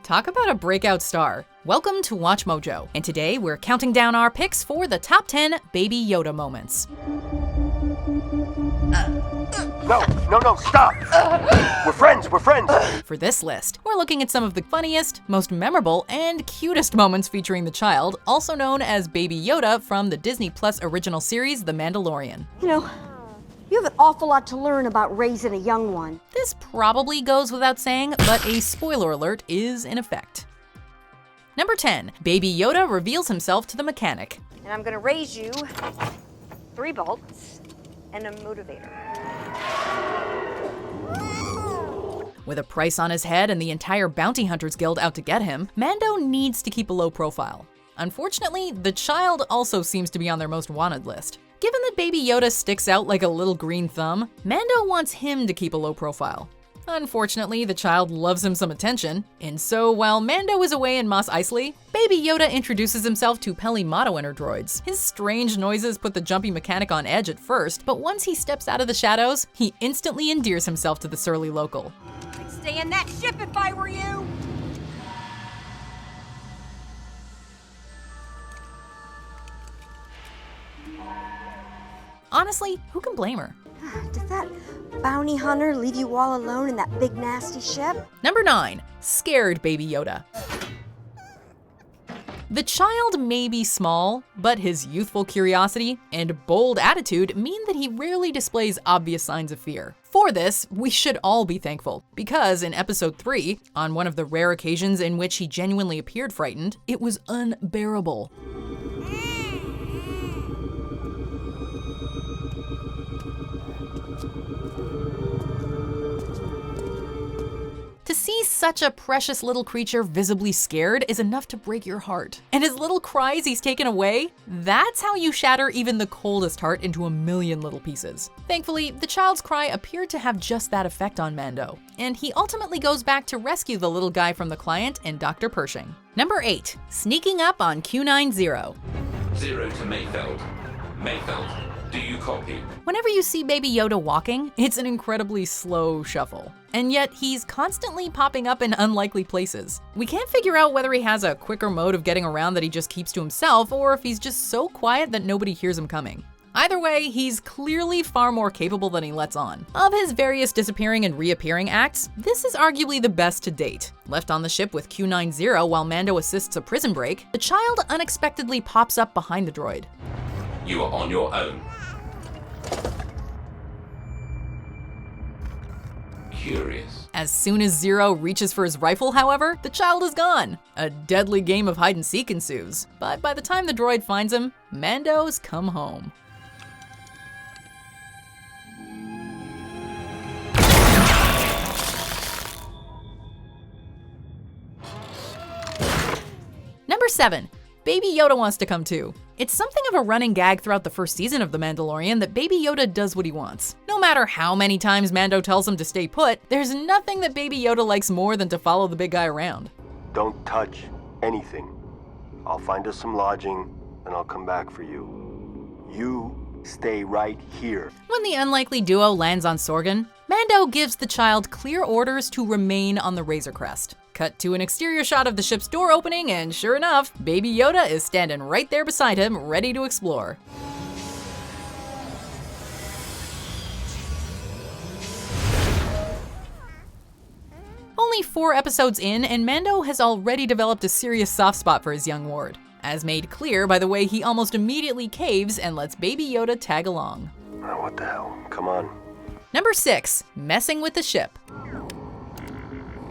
Talk about a breakout star. Welcome to Watch Mojo, and today we're counting down our picks for the top 10 Baby Yoda moments. No, stop! We're friends! For this list, we're looking at some of the funniest, most memorable, and cutest moments featuring the child, also known as Baby Yoda from the Disney Plus original series, The Mandalorian. You know, you have an awful lot to learn about raising a young one. This probably goes without saying, but a spoiler alert is in effect. Number 10, Baby Yoda reveals himself to the mechanic. And I'm gonna raise you 3 bolts and a motivator. With a price on his head and the entire Bounty Hunters Guild out to get him, Mando needs to keep a low profile. Unfortunately, the child also seems to be on their most wanted list. Given that Baby Yoda sticks out like a little green thumb, Mando wants him to keep a low profile. Unfortunately, the child loves him some attention, and so while Mando is away in Mos Eisley, Baby Yoda introduces himself to Motto inner droids. His strange noises put the jumpy mechanic on edge at first, but once he steps out of the shadows, he instantly endears himself to the surly local. I'd stay in that ship if I were you! Honestly, who can blame her? Did that bounty hunter leave you all alone in that big nasty ship? Number 9, scared Baby Yoda. The child may be small, but his youthful curiosity and bold attitude mean that he rarely displays obvious signs of fear. For this, we should all be thankful, because in episode 3, on one of the rare occasions in which he genuinely appeared frightened, it was unbearable. To see such a precious little creature visibly scared is enough to break your heart. And his little cries he's taken away, that's how you shatter even the coldest heart into a million little pieces. Thankfully, the child's cry appeared to have just that effect on Mando, and he ultimately goes back to rescue the little guy from the client and Dr. Pershing. Number 8, sneaking up on Q90. 0 to Mayfeld. Mayfeld, do you copy? Whenever you see Baby Yoda walking, it's an incredibly slow shuffle. And yet he's constantly popping up in unlikely places. We can't figure out whether he has a quicker mode of getting around that he just keeps to himself, or if he's just so quiet that nobody hears him coming. Either way, he's clearly far more capable than he lets on. Of his various disappearing and reappearing acts, this is arguably the best to date. Left on the ship with Q90 while Mando assists a prison break, the child unexpectedly pops up behind the droid. You are on your own. Curious. As soon as Zero reaches for his rifle, however, the child is gone. A deadly game of hide and seek ensues, but by the time the droid finds him, Mando's come home. Number 7. Baby Yoda wants to come too. It's something of a running gag throughout the first season of The Mandalorian that Baby Yoda does what he wants. No matter how many times Mando tells him to stay put, there's nothing that Baby Yoda likes more than to follow the big guy around. Don't touch anything. I'll find us some lodging, and I'll come back for you. You stay right here. When the unlikely duo lands on Sorgan, Mando gives the child clear orders to remain on the Razor Crest. Cut to an exterior shot of the ship's door opening, and sure enough, Baby Yoda is standing right there beside him, ready to explore. Only 4 episodes in, and Mando has already developed a serious soft spot for his young ward, as made clear by the way he almost immediately caves and lets Baby Yoda tag along. What the hell? Come on. Number 6, messing with the ship.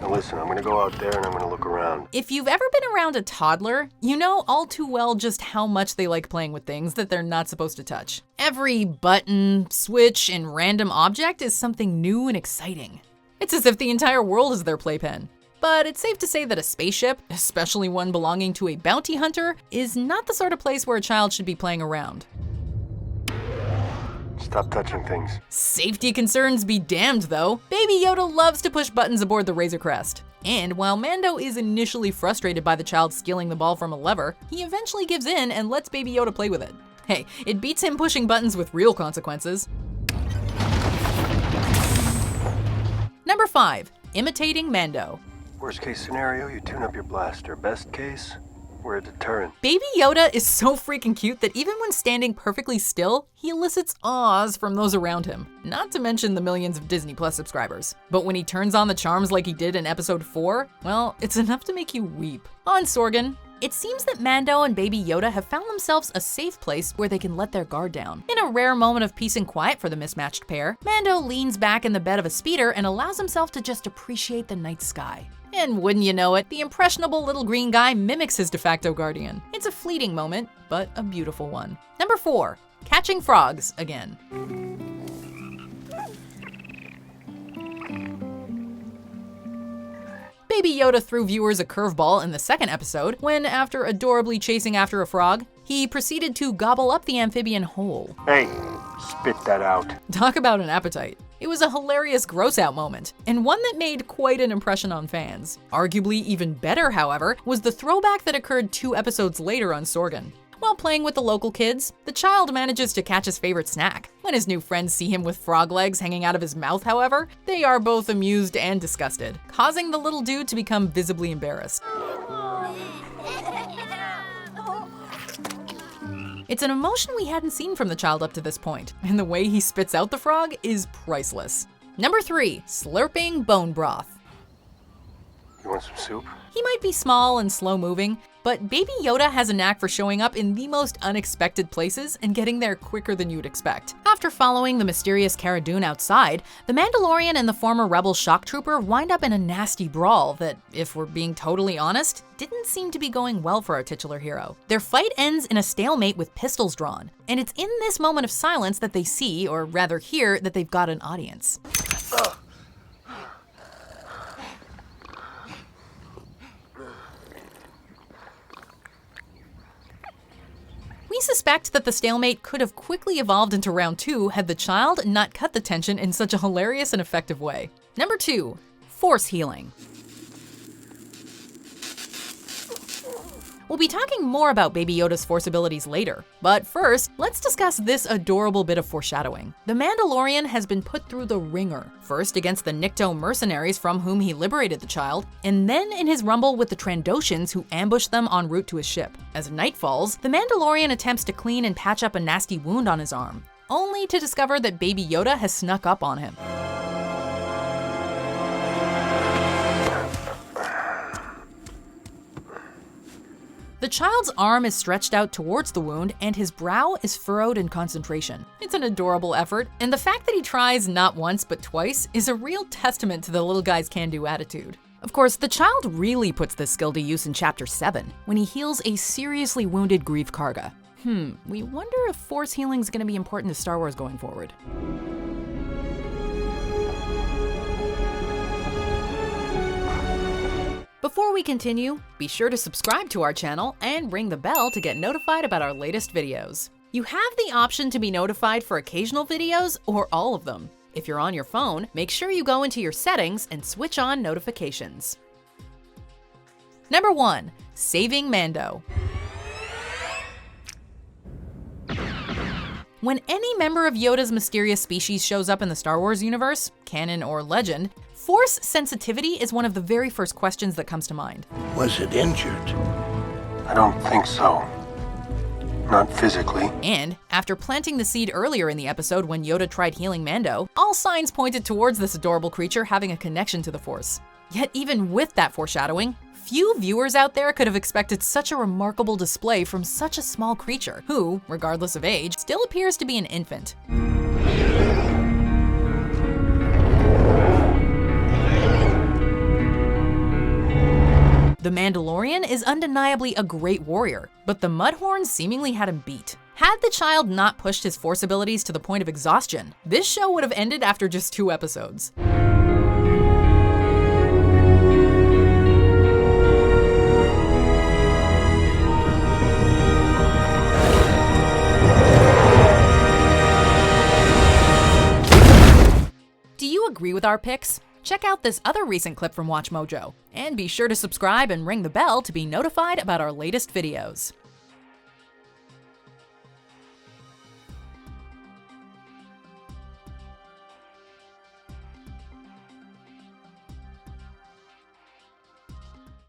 Now listen, I'm gonna go out there and I'm gonna look around. If you've ever been around a toddler, you know all too well just how much they like playing with things that they're not supposed to touch. Every button, switch, and random object is something new and exciting. It's as if the entire world is their playpen. But it's safe to say that a spaceship, especially one belonging to a bounty hunter, is not the sort of place where a child should be playing around. Stop touching things. Safety concerns be damned though, Baby Yoda loves to push buttons aboard the Razor Crest. And while Mando is initially frustrated by the child stealing the ball from a lever, he eventually gives in and lets Baby Yoda play with it. Hey, it beats him pushing buttons with real consequences. Number 5, Imitating Mando. Worst case scenario, you tune up your blaster. Best case, we're a deterrent. Baby Yoda is so freaking cute that even when standing perfectly still, he elicits awes from those around him. Not to mention the millions of Disney Plus subscribers. But when he turns on the charms like he did in episode 4, well, it's enough to make you weep. On Sorgan, it seems that Mando and Baby Yoda have found themselves a safe place where they can let their guard down. In a rare moment of peace and quiet for the mismatched pair, Mando leans back in the bed of a speeder and allows himself to just appreciate the night sky. And wouldn't you know it, the impressionable little green guy mimics his de facto guardian. It's a fleeting moment, but a beautiful one. Number 4, catching frogs again. Baby Yoda threw viewers a curveball in the second episode when, after adorably chasing after a frog, he proceeded to gobble up the amphibian whole. Hey, spit that out. Talk about an appetite. It was a hilarious gross-out moment, and one that made quite an impression on fans. Arguably even better, however, was the throwback that occurred 2 episodes later on Sorgan. While playing with the local kids, the child manages to catch his favorite snack. When his new friends see him with frog legs hanging out of his mouth, however, they are both amused and disgusted, causing the little dude to become visibly embarrassed. It's an emotion we hadn't seen from the child up to this point, and the way he spits out the frog is priceless. Number 3, slurping bone broth. You want some soup? He might be small and slow-moving, but Baby Yoda has a knack for showing up in the most unexpected places and getting there quicker than you'd expect. After following the mysterious Cara Dune outside, the Mandalorian and the former Rebel shock trooper wind up in a nasty brawl that, if we're being totally honest, didn't seem to be going well for our titular hero. Their fight ends in a stalemate with pistols drawn, and it's in this moment of silence that they see, or rather hear, that they've got an audience. We suspect that the stalemate could have quickly evolved into round 2 had the child not cut the tension in such a hilarious and effective way. Number 2, force healing. We'll be talking more about Baby Yoda's force abilities later, but first, let's discuss this adorable bit of foreshadowing. The Mandalorian has been put through the ringer, first against the Nikto mercenaries from whom he liberated the child, and then in his rumble with the Trandoshans who ambushed them en route to his ship. As night falls, the Mandalorian attempts to clean and patch up a nasty wound on his arm, only to discover that Baby Yoda has snuck up on him. The child's arm is stretched out towards the wound, and his brow is furrowed in concentration. It's an adorable effort, and the fact that he tries not once but twice is a real testament to the little guy's can-do attitude. Of course, the child really puts this skill to use in Chapter 7, when he heals a seriously wounded Grief Karga. We wonder if force healing is going to be important to Star Wars going forward. Before we continue, be sure to subscribe to our channel and ring the bell to get notified about our latest videos. You have the option to be notified for occasional videos or all of them. If you're on your phone, make sure you go into your settings and switch on notifications. Number 1, saving Mando. When any member of Yoda's mysterious species shows up in the Star Wars universe, canon or legend, force sensitivity is one of the very first questions that comes to mind. Was it injured? I don't think so. Not physically. And after planting the seed earlier in the episode when Yoda tried healing Mando, all signs pointed towards this adorable creature having a connection to the Force. Yet even with that foreshadowing, few viewers out there could have expected such a remarkable display from such a small creature, who, regardless of age, still appears to be an infant. The Mandalorian is undeniably a great warrior, but the Mudhorn seemingly had him beat. Had the child not pushed his force abilities to the point of exhaustion, this show would have ended after just 2 episodes. Do you agree with our picks? Check out this other recent clip from WatchMojo, and be sure to subscribe and ring the bell to be notified about our latest videos.